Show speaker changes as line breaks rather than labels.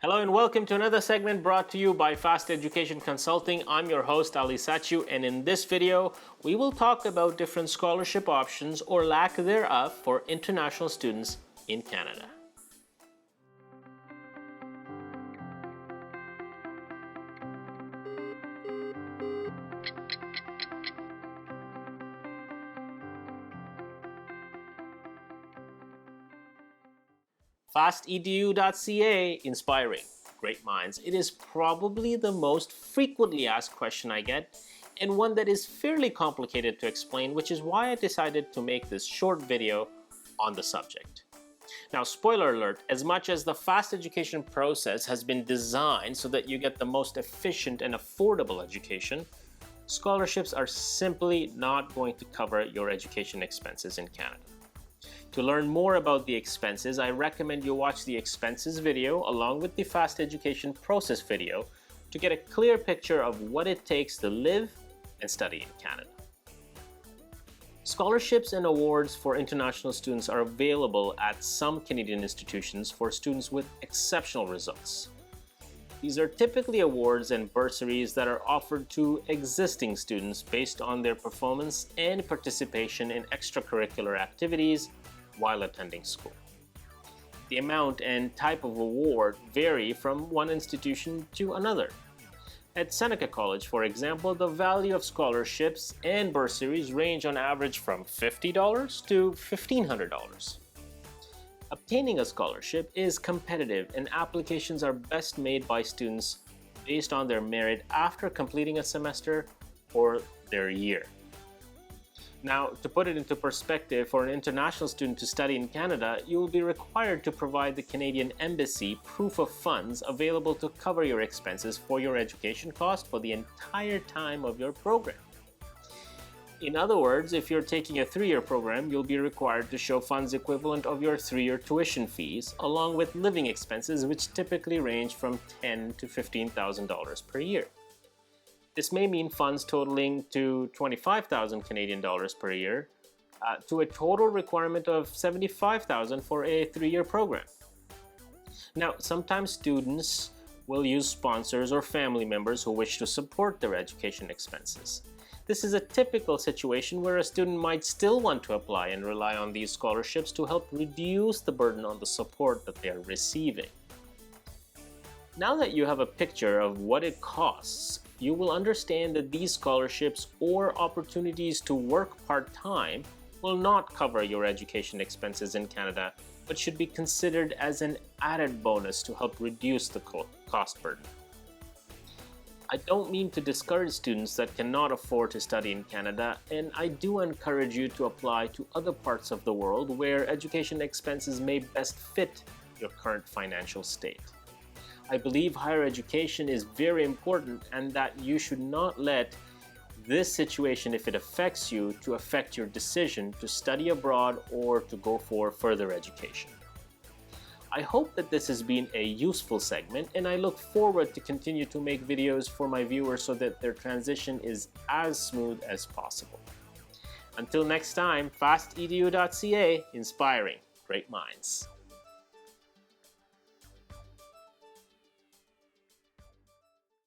Hello and welcome to another segment brought to you by Fast Education Consulting. I'm your host Ali Sachu, and in this video we will talk about different scholarship options or lack thereof for international students in Canada. FastEDU.ca, inspiring great minds. It is probably the most frequently asked question I get, and one that is fairly complicated to explain, which is why I decided to make this short video on the subject. Now, spoiler alert, as much as the fast education process has been designed so that you get the most efficient and affordable education, scholarships are simply not going to cover your education expenses in Canada. To learn more about the expenses, I recommend you watch the expenses video along with the fast education process video to get a clear picture of what it takes to live and study in Canada. Scholarships and awards for international students are available at some Canadian institutions for students with exceptional results. These are typically awards and bursaries that are offered to existing students based on their performance and participation in extracurricular activities while attending school. The amount and type of award vary from one institution to another. At Seneca College, for example, the value of scholarships and bursaries range on average from $50 to $1,500. Obtaining a scholarship is competitive, and applications are best made by students based on their merit after completing a semester or their year. Now, to put it into perspective, for an international student to study in Canada, you will be required to provide the Canadian Embassy proof of funds available to cover your expenses for your education cost for the entire time of your program. In other words, if you're taking a 3-year program, you'll be required to show funds equivalent of your 3-year tuition fees, along with living expenses, which typically range from $10,000 to $15,000 per year. This may mean funds totaling to 25,000 Canadian dollars per year, to a total requirement of 75,000 for a 3-year program. Now, sometimes students will use sponsors or family members who wish to support their education expenses. This is a typical situation where a student might still want to apply and rely on these scholarships to help reduce the burden on the support that they are receiving. Now that you have a picture of what it costs, you will understand that these scholarships or opportunities to work part-time will not cover your education expenses in Canada, but should be considered as an added bonus to help reduce the cost burden. I don't mean to discourage students that cannot afford to study in Canada, and I do encourage you to apply to other parts of the world where education expenses may best fit your current financial state. I believe higher education is very important, and that you should not let this situation, if it affects you, to affect your decision to study abroad or to go for further education. I hope that this has been a useful segment, and I look forward to continue to make videos for my viewers so that their transition is as smooth as possible. Until next time, FastEDU.ca, inspiring great minds.